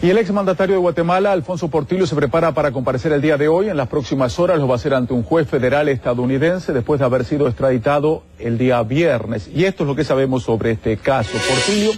Y el exmandatario de Guatemala, Alfonso Portillo, se prepara para comparecer el día de hoy. En las próximas horas lo va a hacer ante un juez federal estadounidense después de haber sido extraditado el día viernes. Y esto es lo que sabemos sobre este caso. Portillo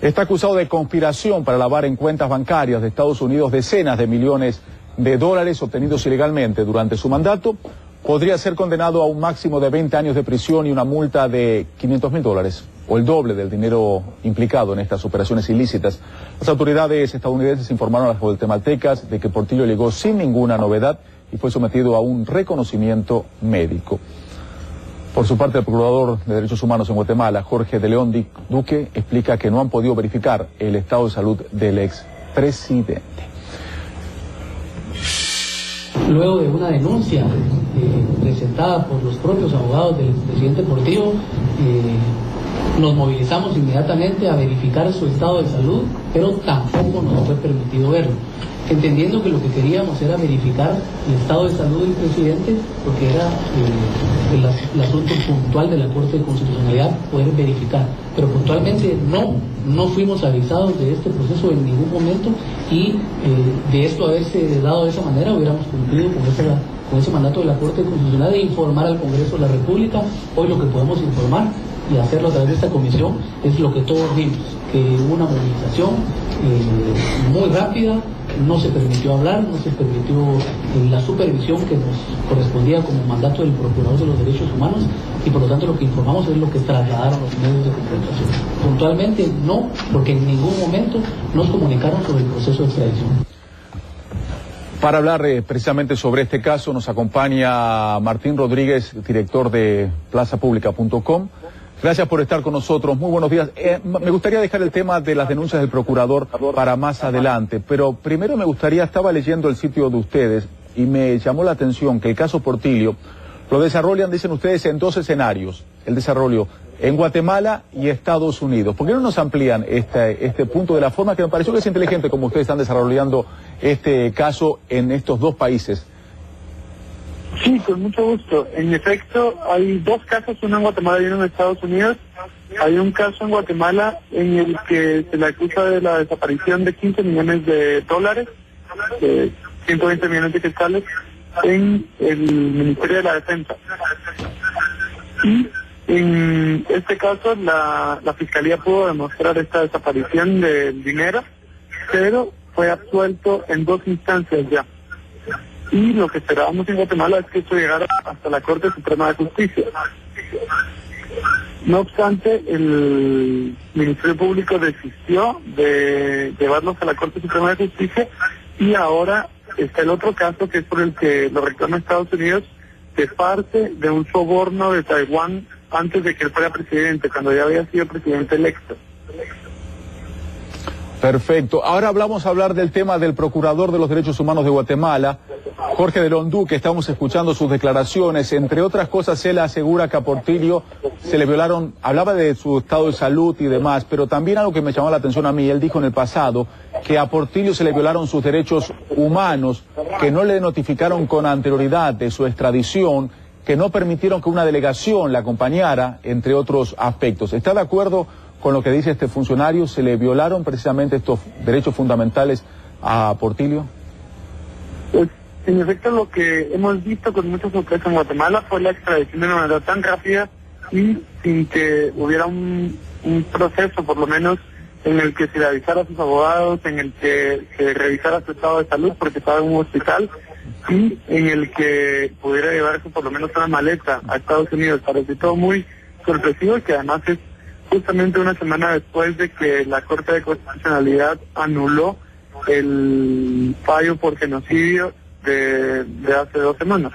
está acusado de conspiración para lavar en cuentas bancarias de Estados Unidos decenas de millones de dólares obtenidos ilegalmente durante su mandato. Podría ser condenado a un máximo de 20 años de prisión y una multa de $500,000, o el doble del dinero implicado en estas operaciones ilícitas. Las autoridades estadounidenses informaron a las guatemaltecas de que Portillo llegó sin ninguna novedad y fue sometido a un reconocimiento médico. Por su parte, el Procurador de Derechos Humanos en Guatemala, Jorge de León Duque, explica que no han podido verificar el estado de salud del expresidente. Luego de una denuncia presentada por los propios abogados del presidente Portillo, nos movilizamos inmediatamente a verificar su estado de salud, pero tampoco nos fue permitido verlo, entendiendo que lo que queríamos era verificar el estado de salud del presidente, porque era el asunto puntual de la Corte de Constitucionalidad poder verificar, pero puntualmente no fuimos avisados de este proceso en ningún momento, y de esto haberse dado de esa manera hubiéramos cumplido con ese mandato de la Corte Constitucional de informar al Congreso de la República. Hoy lo que podemos informar y hacerlo a través de esta comisión es lo que todos vimos, que hubo una movilización muy rápida, no se permitió hablar, no se permitió la supervisión que nos correspondía como mandato del Procurador de los Derechos Humanos, y por lo tanto lo que informamos es lo que trasladaron los medios de comunicación. Puntualmente no, porque en ningún momento nos comunicaron sobre el proceso de extradición. Para hablar precisamente sobre este caso nos acompaña Martín Rodríguez, director de plazapublica.com. Gracias por estar con nosotros. Muy buenos días. Me gustaría dejar el tema de las denuncias del procurador para más adelante, pero primero me gustaría, estaba leyendo el sitio de ustedes y me llamó la atención que el caso Portillo lo desarrollan, dicen ustedes, en dos escenarios. El desarrollo en Guatemala y Estados Unidos. ¿Por qué no nos amplían este punto de la forma que me pareció que es inteligente como ustedes están desarrollando este caso en estos dos países? Sí, con mucho gusto. En efecto, hay dos casos, uno en Guatemala y uno en Estados Unidos. Hay un caso en Guatemala en el que se le acusa de la desaparición de 15 millones de dólares, 120 millones de quetzales, en el Ministerio de la Defensa. Y en este caso la Fiscalía pudo demostrar esta desaparición del dinero, pero fue absuelto en dos instancias ya. Y lo que esperábamos en Guatemala es que esto llegara hasta la Corte Suprema de Justicia. No obstante, el Ministerio Público desistió de llevarlos a la Corte Suprema de Justicia, y ahora está el otro caso, que es por el que lo reclama Estados Unidos, de parte de un soborno de Taiwán antes de que él fuera presidente, cuando ya había sido presidente electo. Perfecto. Ahora vamos a hablar del tema del Procurador de los Derechos Humanos de Guatemala, Jorge de León Duque. Estamos escuchando sus declaraciones. Entre otras cosas, él asegura que a Portillo se le violaron, hablaba de su estado de salud y demás, pero también algo que me llamó la atención a mí, él dijo en el pasado que a Portillo se le violaron sus derechos humanos, que no le notificaron con anterioridad de su extradición, que no permitieron que una delegación la acompañara, entre otros aspectos. ¿Está de acuerdo con lo que dice este funcionario? ¿Se le violaron precisamente estos derechos fundamentales a Portillo? Pues, en efecto, lo que hemos visto con mucha sorpresa en Guatemala fue la extradición de una manera tan rápida y sin que hubiera un proceso, por lo menos, en el que se le avisara a sus abogados, en el que se revisara su estado de salud porque estaba en un hospital, y en el que pudiera llevarse por lo menos una maleta a Estados Unidos. Parece todo muy sorpresivo, y que además es justamente una semana después de que la Corte de Constitucionalidad anuló el fallo por genocidio de hace 2 semanas.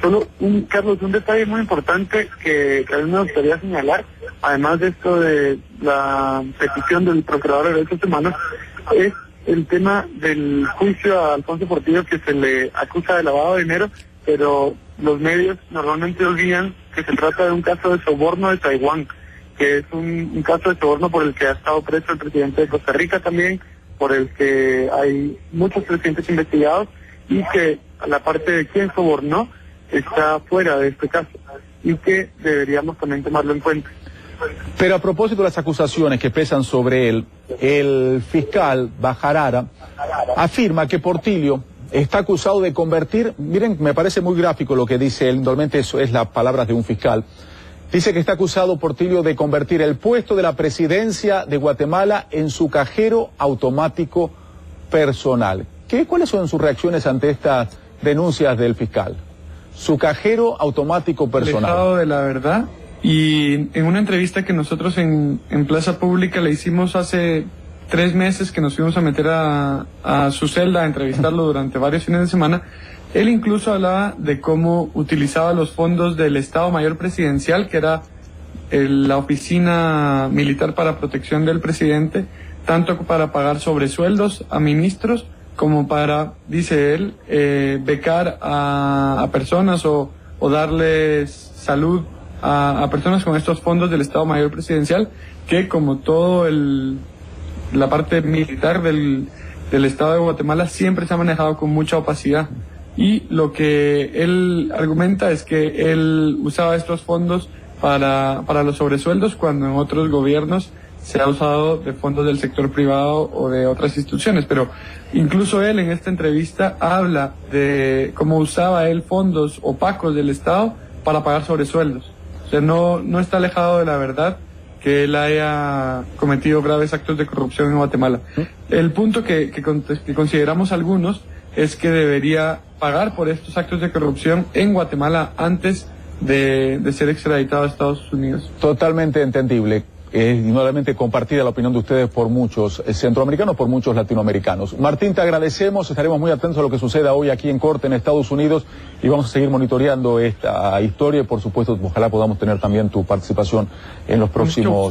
Solo Carlos, un detalle muy importante que a mí me gustaría señalar, además de esto de la petición del Procurador de Derechos Humanos, es el tema del juicio a Alfonso Portillo, que se le acusa de lavado de dinero, pero los medios normalmente olvidan que se trata de un caso de soborno de Taiwán, que es un caso de soborno por el que ha estado preso el presidente de Costa Rica también, por el que hay muchos presidentes investigados, y que la parte de quien sobornó está fuera de este caso, y que deberíamos también tomarlo en cuenta. Pero a propósito de las acusaciones que pesan sobre él, el fiscal Bajarara afirma que Portillo está acusado de convertir, miren, me parece muy gráfico lo que dice él, normalmente eso es las palabras de un fiscal. Dice que está acusado Portillo de convertir el puesto de la presidencia de Guatemala en su cajero automático personal. ¿Cuáles son sus reacciones ante estas denuncias del fiscal? Su cajero automático personal. Alejado de la verdad, y en una entrevista que nosotros en Plaza Pública le hicimos hace 3 meses, que nos fuimos a meter a su celda a entrevistarlo durante varios fines de semana, él incluso hablaba de cómo utilizaba los fondos del Estado Mayor Presidencial, que era la oficina militar para protección del presidente, tanto para pagar sobresueldos a ministros, como para, dice él, becar a personas o darles salud a personas con estos fondos del Estado Mayor Presidencial, que como todo la parte militar del Estado de Guatemala siempre se ha manejado con mucha opacidad. Y lo que él argumenta es que él usaba estos fondos para los sobresueldos, cuando en otros gobiernos se ha usado de fondos del sector privado o de otras instituciones. Pero incluso él en esta entrevista habla de cómo usaba él fondos opacos del Estado para pagar sobresueldos. O sea, no está alejado de la verdad que él haya cometido graves actos de corrupción en Guatemala. El punto que consideramos algunos es que debería pagar por estos actos de corrupción en Guatemala antes de ser extraditado a Estados Unidos. Totalmente entendible. Indudablemente compartida la opinión de ustedes por muchos centroamericanos, por muchos latinoamericanos. Martín, te agradecemos, estaremos muy atentos a lo que suceda hoy aquí en corte en Estados Unidos y vamos a seguir monitoreando esta historia y por supuesto ojalá podamos tener también tu participación en los próximos